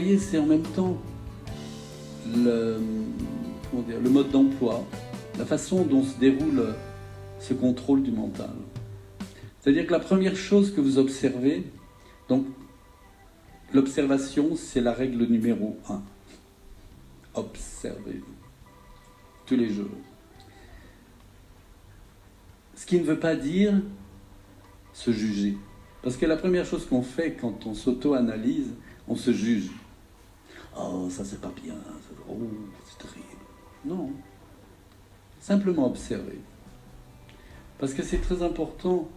voyez, c'est en même temps le mode d'emploi, la façon dont se déroule ce contrôle du mental. C'est-à-dire que la première chose que vous observez, donc l'observation, c'est la règle numéro 1. Observez tous les jours. Ce qui ne veut pas dire se juger. Parce que la première chose qu'on fait quand on s'auto-analyse, on se juge. Oh, ça c'est pas bien, oh, c'est terrible. Non. Simplement observer. Parce que c'est très important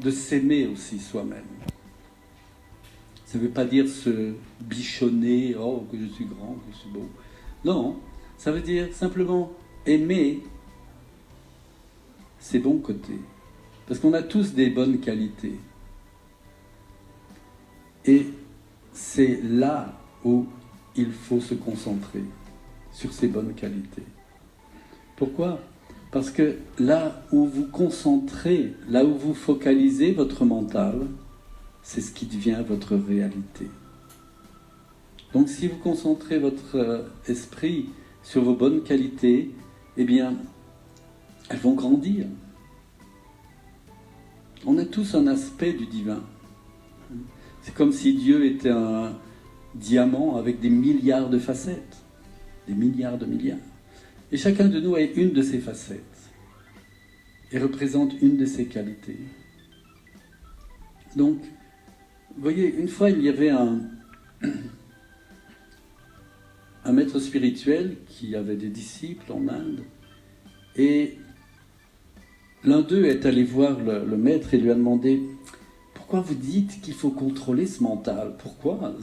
de s'aimer aussi soi-même. Ça ne veut pas dire se bichonner, oh, que je suis grand, que je suis beau. Non, ça veut dire simplement aimer ses bons côtés. Parce qu'on a tous des bonnes qualités. Et c'est là où il faut se concentrer, sur ces bonnes qualités. Pourquoi ? Parce que là où vous concentrez, là où vous focalisez votre mental, c'est ce qui devient votre réalité. Donc si vous concentrez votre esprit sur vos bonnes qualités, eh bien, elles vont grandir. On a tous un aspect du divin. C'est comme si Dieu était un diamant avec des milliards de facettes. Des milliards de milliards. Et chacun de nous a une de ces facettes. Et représente une de ses qualités. Donc, vous voyez, une fois il y avait un maître spirituel qui avait des disciples en Inde. Et l'un d'eux est allé voir le maître et lui a demandé « Pourquoi vous dites qu'il faut contrôler ce mental ? Pourquoi ?»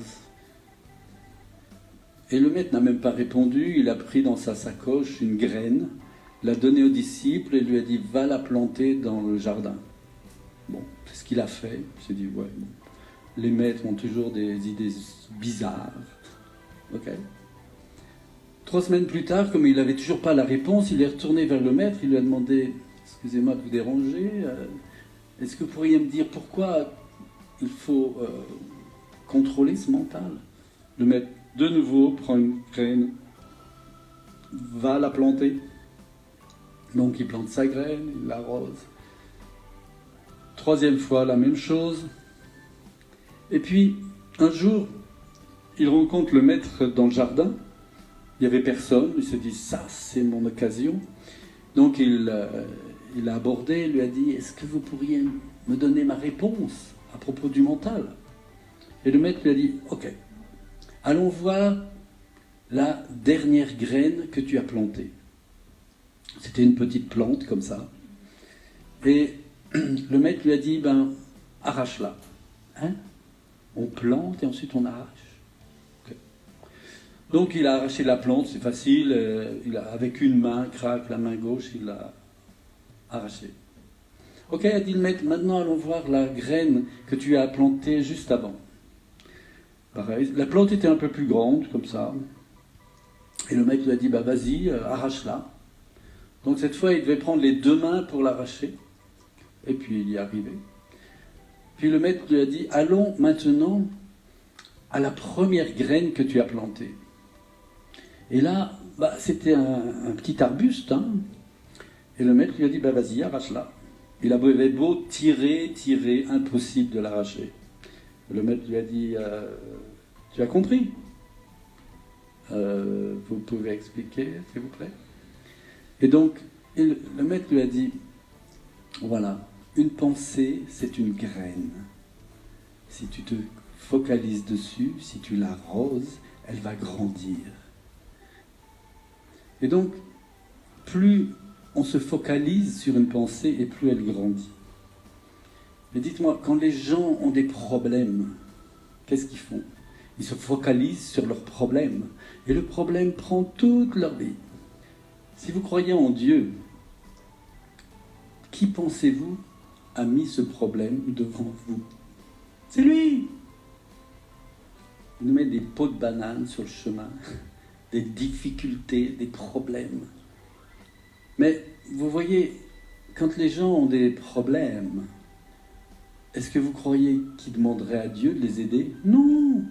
Et le maître n'a même pas répondu, il a pris dans sa sacoche une graine, l'a donnée au disciple et lui a dit « Va la planter dans le jardin. » Bon, c'est ce qu'il a fait. Il s'est dit « Ouais, bon. Les maîtres ont toujours des idées bizarres. » Ok. 3 semaines plus tard, comme il n'avait toujours pas la réponse, il est retourné vers le maître, il lui a demandé « Excusez-moi de vous déranger, est-ce que vous pourriez me dire pourquoi il faut contrôler ce mental ?» Le maître, de nouveau, prend une graine, va la planter. Donc il plante sa graine, il l'arrose. 3e fois, la même chose. Et puis, un jour, il rencontre le maître dans le jardin. Il n'y avait personne, il se dit « ça, c'est mon occasion ». Donc il l'a abordé, il lui a dit « est-ce que vous pourriez me donner ma réponse à propos du mental ?» Et le maître lui a dit « ok, allons voir la dernière graine que tu as plantée. » C'était une petite plante comme ça. Et le maître lui a dit « arrache-la. Hein? On plante et ensuite on arrache. » Donc il a arraché la plante, c'est facile, avec une main, crac, la main gauche, il l'a arrachée. Ok, a dit le maître, maintenant allons voir la graine que tu as plantée juste avant. Pareil, la plante était un peu plus grande, comme ça. Et le maître lui a dit, vas-y, arrache-la. Donc cette fois, il devait prendre les 2 mains pour l'arracher. Et puis il y est arrivé. Puis le maître lui a dit, allons maintenant à la première graine que tu as plantée. Et là, c'était un petit arbuste, hein. Et le maître lui a dit, vas-y, arrache-la. Il avait beau tirer, impossible de l'arracher. Le maître lui a dit, tu as compris ? Vous pouvez expliquer, s'il vous plaît ? Et donc, le maître lui a dit, voilà, une pensée, c'est une graine. Si tu te focalises dessus, si tu l'arroses, elle va grandir. Et donc, plus on se focalise sur une pensée et plus elle grandit. Mais dites-moi, quand les gens ont des problèmes, qu'est-ce qu'ils font ? Ils se focalisent sur leurs problèmes. Et le problème prend toute leur vie. Si vous croyez en Dieu, qui pensez-vous a mis ce problème devant vous ? C'est lui ! Il nous met des pots de bananes sur le chemin, des difficultés, des problèmes. Mais vous voyez, quand les gens ont des problèmes, est-ce que vous croyez qu'ils demanderaient à Dieu de les aider ? Non !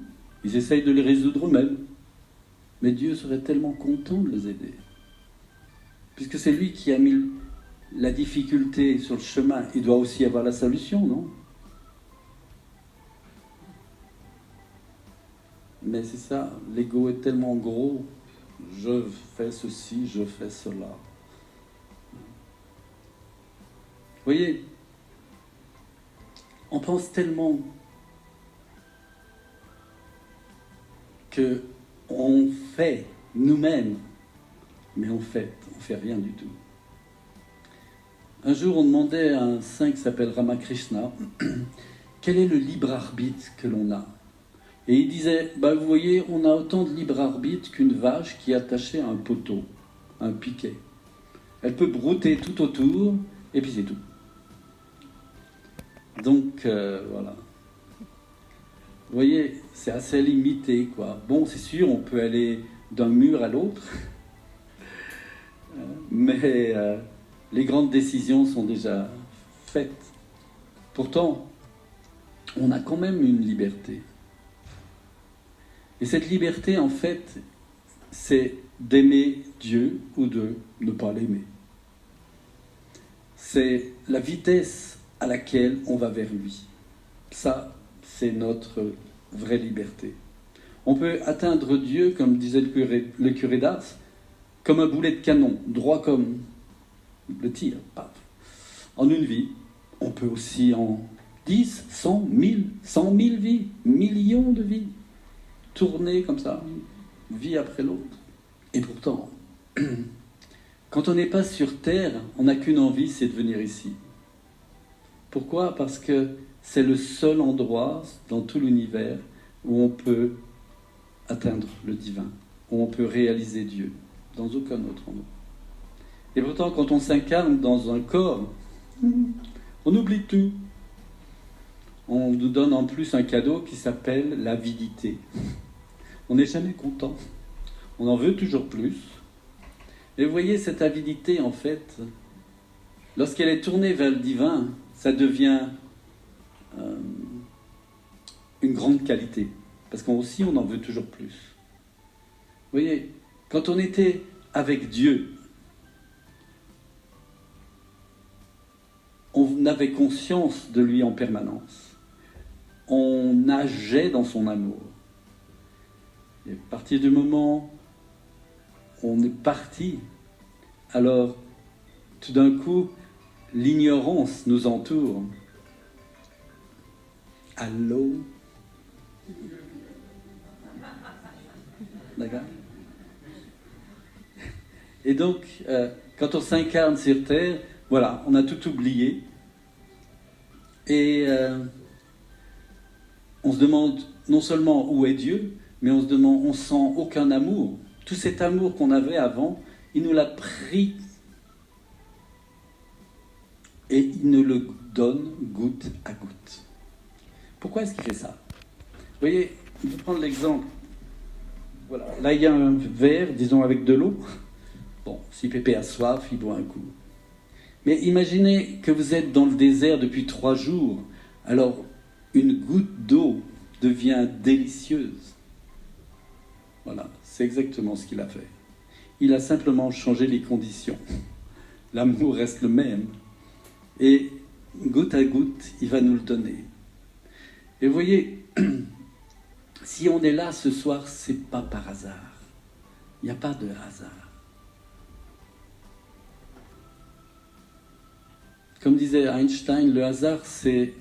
Ils essayent de les résoudre eux-mêmes. Mais Dieu serait tellement content de les aider. Puisque c'est lui qui a mis la difficulté sur le chemin, il doit aussi avoir la solution, non? Mais c'est ça, l'ego est tellement gros, je fais ceci, je fais cela. Vous voyez, on pense tellement que on fait nous-mêmes, mais en fait, on ne fait rien du tout. Un jour, on demandait à un saint qui s'appelle Ramakrishna, quel est le libre arbitre que l'on a? Et il disait, vous voyez, on a autant de libre arbitre qu'une vache qui est attachée à un poteau, un piquet. Elle peut brouter tout autour, et puis c'est tout. Donc, voilà. Vous voyez, c'est assez limité, quoi. Bon, c'est sûr, on peut aller d'un mur à l'autre, mais les grandes décisions sont déjà faites. Pourtant, on a quand même une liberté. Et cette liberté, en fait, c'est d'aimer Dieu ou de ne pas l'aimer. C'est la vitesse à laquelle on va vers lui. Ça, c'est notre vraie liberté. On peut atteindre Dieu, comme disait le curé d'Ars, comme un boulet de canon, droit comme le tir, paf. En une vie. On peut aussi en 10, 100, 1000, 100 000 vies, millions de vies, tourner comme ça, vie après l'autre. Et pourtant, quand on n'est pas sur Terre, on n'a qu'une envie, c'est de venir ici. Pourquoi? Parce que c'est le seul endroit dans tout l'univers où on peut atteindre le divin, où on peut réaliser Dieu, dans aucun autre endroit. Et pourtant, quand on s'incarne dans un corps, on oublie tout. On nous donne en plus un cadeau qui s'appelle l'avidité. On n'est jamais content. On en veut toujours plus. Et vous voyez, cette avidité, en fait, lorsqu'elle est tournée vers le divin, ça devient une grande qualité. Parce qu'aussi, on en veut toujours plus. Vous voyez, quand on était avec Dieu, on avait conscience de lui en permanence. On nageait dans son amour. Et à partir du moment où on est parti, alors tout d'un coup, l'ignorance nous entoure. Allô? D'accord? Et donc, quand on s'incarne sur Terre, voilà, on a tout oublié. Et on se demande non seulement où est Dieu, mais on se demande, on sent aucun amour. Tout cet amour qu'on avait avant, il nous l'a pris. Et il nous le donne goutte à goutte. Pourquoi est-ce qu'il fait ça? Vous voyez, je vais prendre l'exemple. Voilà, là il y a un verre, disons avec de l'eau. Bon, si Pépé a soif, il boit un coup. Mais imaginez que vous êtes dans le désert depuis 3 jours. Alors, une goutte d'eau devient délicieuse. Voilà, c'est exactement ce qu'il a fait. Il a simplement changé les conditions. L'amour reste le même. Et goutte à goutte, il va nous le donner. Et vous voyez, si on est là ce soir, c'est pas par hasard. Il n'y a pas de hasard. Comme disait Einstein, le hasard, c'est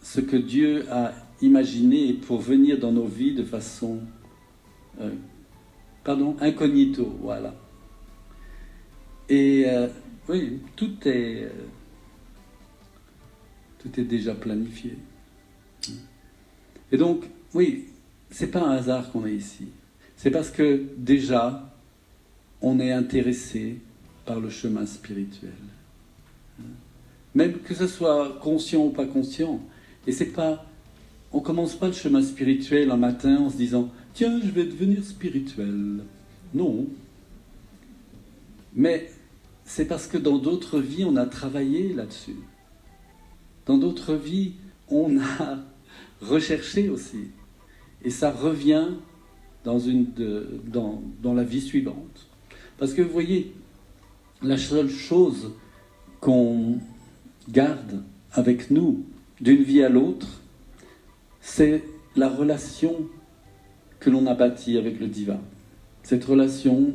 ce que Dieu a imaginé pour venir dans nos vies de façon incognito, voilà. Et oui, tout est déjà planifié. Et donc, oui, c'est pas un hasard qu'on est ici. C'est parce que déjà, on est intéressé par le chemin spirituel. Même que ce soit conscient ou pas conscient. Et c'est pas... On commence pas le chemin spirituel un matin en se disant « Tiens, je vais devenir spirituel ». Non. Mais c'est parce que dans d'autres vies, on a travaillé là-dessus. Dans d'autres vies, on a recherché aussi. Et ça revient dans la vie suivante. Parce que vous voyez, la seule chose qu'on garde avec nous d'une vie à l'autre, c'est la relation que l'on a bâtie avec le divin. Cette relation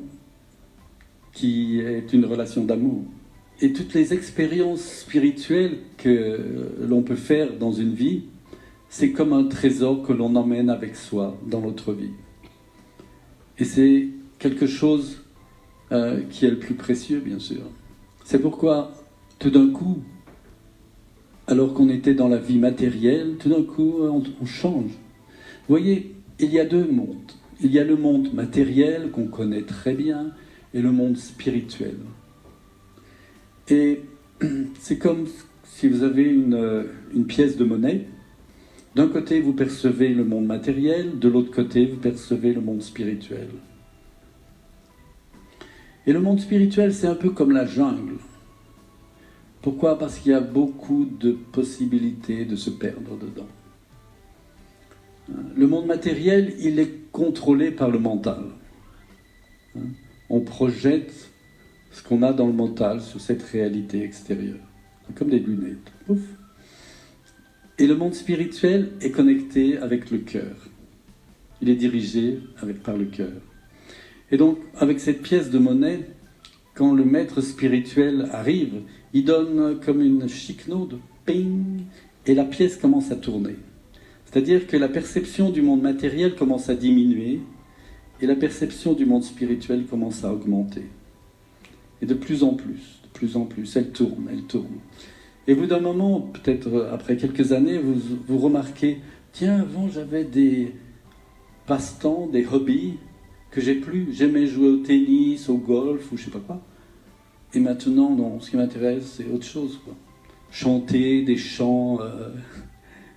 qui est une relation d'amour. Et toutes les expériences spirituelles que l'on peut faire dans une vie, c'est comme un trésor que l'on emmène avec soi dans notre vie. Et c'est quelque chose qui est le plus précieux, bien sûr. C'est pourquoi, tout d'un coup, alors qu'on était dans la vie matérielle, tout d'un coup, on change. Vous voyez, il y a deux mondes. Il y a le monde matériel qu'on connaît très bien et le monde spirituel. Et c'est comme si vous avez une pièce de monnaie. D'un côté, vous percevez le monde matériel, de l'autre côté, vous percevez le monde spirituel. Et le monde spirituel, c'est un peu comme la jungle. Pourquoi ? Parce qu'il y a beaucoup de possibilités de se perdre dedans. Le monde matériel, il est contrôlé par le mental. On projette ce qu'on a dans le mental sur cette réalité extérieure. C'est comme des lunettes. Ouf. Et le monde spirituel est connecté avec le cœur. Il est dirigé par le cœur. Et donc, avec cette pièce de monnaie, quand le maître spirituel arrive, il donne comme une chiquenaude, ping, et la pièce commence à tourner. C'est-à-dire que la perception du monde matériel commence à diminuer, et la perception du monde spirituel commence à augmenter. Et de plus en plus, elle tourne. Et au bout d'un moment, peut-être après quelques années, vous remarquez, tiens, avant j'avais des passe-temps, des hobbies que j'ai plus. J'aimais jouer au tennis, au golf, ou je sais pas quoi. Et maintenant, non, ce qui m'intéresse, c'est autre chose, quoi. Chanter des chants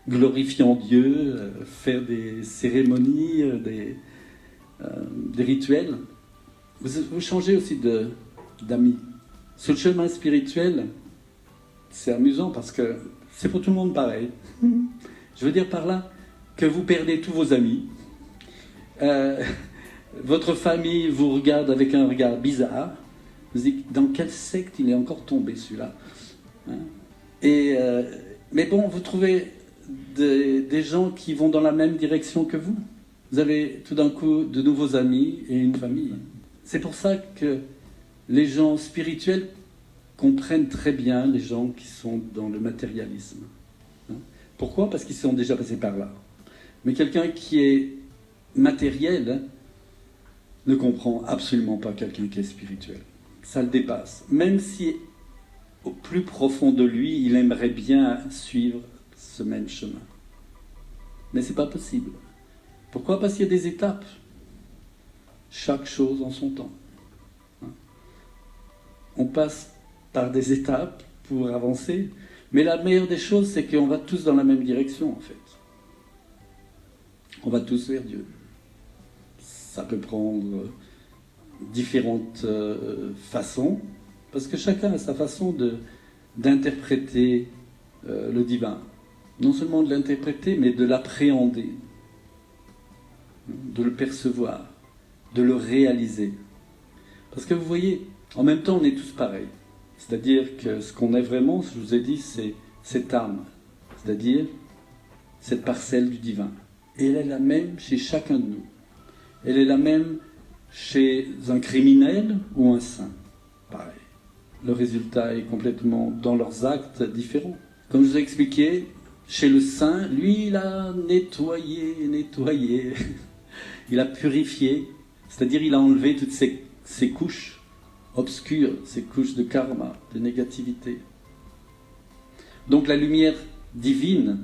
glorifiant Dieu, faire des cérémonies, des rituels. Vous changez aussi d'amis. Sur le chemin spirituel, c'est amusant parce que c'est pour tout le monde pareil. Je veux dire par là que vous perdez tous vos amis. Votre famille vous regarde avec un regard bizarre. Vous dites, dans quelle secte il est encore tombé celui-là, hein? Mais bon, vous trouvez des gens qui vont dans la même direction que vous. Vous avez tout d'un coup de nouveaux amis et une famille. C'est pour ça que les gens spirituels comprennent très bien les gens qui sont dans le matérialisme. Pourquoi ? Parce qu'ils sont déjà passés par là. Mais quelqu'un qui est matériel ne comprend absolument pas quelqu'un qui est spirituel. Ça le dépasse. Même si, au plus profond de lui, il aimerait bien suivre ce même chemin. Mais c'est pas possible. Pourquoi ? Parce qu'il y a des étapes. Chaque chose en son temps. On passe par des étapes pour avancer, mais la meilleure des choses, c'est qu'on va tous dans la même direction, en fait. On va tous vers Dieu. Ça peut prendre différentes façons, parce que chacun a sa façon d'interpréter le divin. Non seulement de l'interpréter, mais de l'appréhender, de le percevoir, de le réaliser. Parce que vous voyez, en même temps, on est tous pareils. C'est-à-dire que ce qu'on est vraiment, je vous ai dit, c'est cette âme, c'est-à-dire cette parcelle du divin. Et elle est la même chez chacun de nous. Elle est la même chez un criminel ou un saint. Pareil. Le résultat est complètement, dans leurs actes, différent. Comme je vous ai expliqué, chez le saint, lui, il a nettoyé, il a purifié, c'est-à-dire il a enlevé toutes ces couches obscures, ces couches de karma, de négativité. Donc la lumière divine,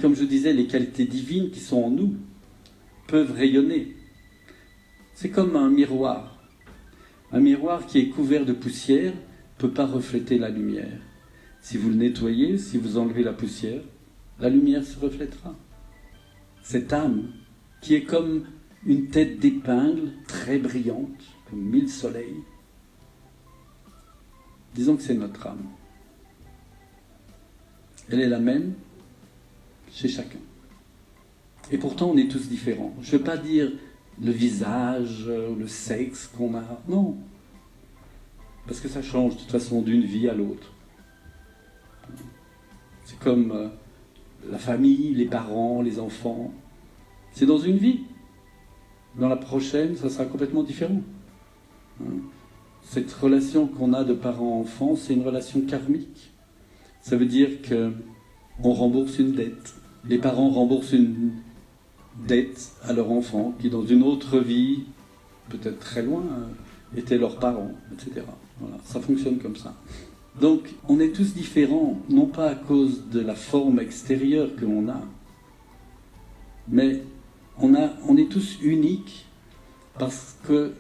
comme je disais, les qualités divines qui sont en nous, peuvent rayonner. C'est comme un miroir. Un miroir qui est couvert de poussière ne peut pas refléter la lumière. Si vous le nettoyez, si vous enlevez la poussière, la lumière se reflètera. Cette âme, qui est comme une tête d'épingle, très brillante, comme 1000 soleils, disons que c'est notre âme. Elle est la même chez chacun. Et pourtant, on est tous différents. Je ne veux pas dire le visage ou le sexe qu'on a. Non. Parce que ça change de toute façon d'une vie à l'autre. C'est comme la famille, les parents, les enfants. C'est dans une vie. Dans la prochaine, ça sera complètement différent. Cette relation qu'on a de parents-enfants, c'est une relation karmique. Ça veut dire qu'on rembourse une dette. Les parents remboursent une dette à leur enfant qui, dans une autre vie, peut-être très loin, étaient leurs parents, etc. Voilà, ça fonctionne comme ça. Donc, on est tous différents, non pas à cause de la forme extérieure que l'on a, mais on est tous uniques parce que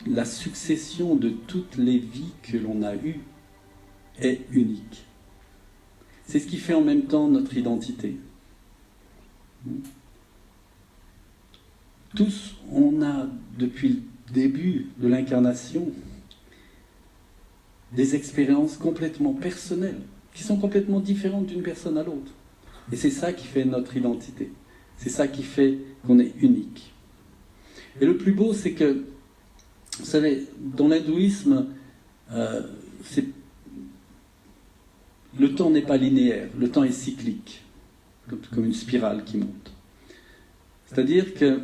la succession de toutes les vies que l'on a eues est unique. C'est ce qui fait en même temps notre identité. Tous, on a, depuis le début de l'incarnation, des expériences complètement personnelles, qui sont complètement différentes d'une personne à l'autre. Et c'est ça qui fait notre identité. C'est ça qui fait qu'on est unique. Et le plus beau, c'est que, vous savez, dans l'hindouisme, le temps n'est pas linéaire, le temps est cyclique, comme une spirale qui monte. C'est-à-dire que,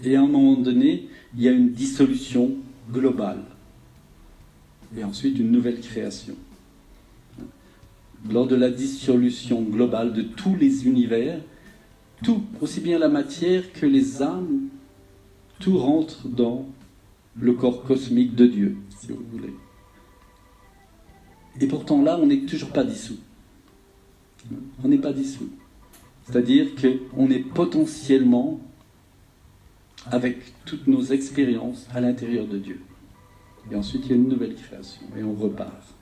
et à un moment donné, il y a une dissolution globale, et ensuite une nouvelle création. Lors de la dissolution globale de tous les univers, tout, aussi bien la matière que les âmes, tout rentre dans le corps cosmique de Dieu, si vous voulez. Et pourtant là, on n'est toujours pas dissous. On n'est pas dissous. C'est-à-dire qu'on est potentiellement, avec toutes nos expériences, à l'intérieur de Dieu. Et ensuite, il y a une nouvelle création, et on repart.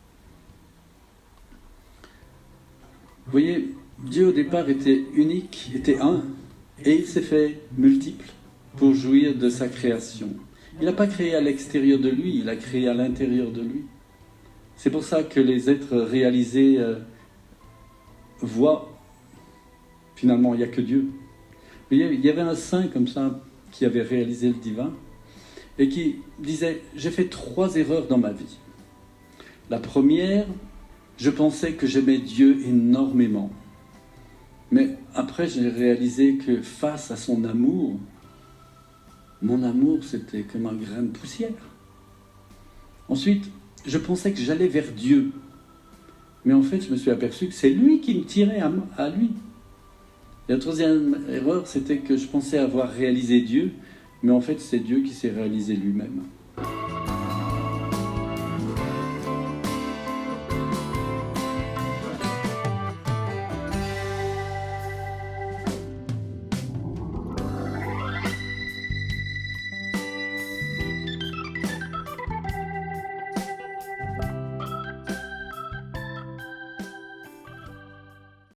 Vous voyez, Dieu au départ était unique, était un, et il s'est fait multiple pour jouir de sa création. Il n'a pas créé à l'extérieur de lui, il a créé à l'intérieur de lui. C'est pour ça que les êtres réalisés voient, finalement, il n'y a que Dieu. Vous voyez, il y avait un saint comme ça qui avait réalisé le divin et qui disait « J'ai fait 3 erreurs dans ma vie. La première, je pensais que j'aimais Dieu énormément. Mais après, j'ai réalisé que face à son amour, mon amour, c'était comme un grain de poussière. Ensuite, je pensais que j'allais vers Dieu. Mais en fait, je me suis aperçu que c'est lui qui me tirait à lui. Et la 3e erreur, c'était que je pensais avoir réalisé Dieu, mais en fait, c'est Dieu qui s'est réalisé lui-même.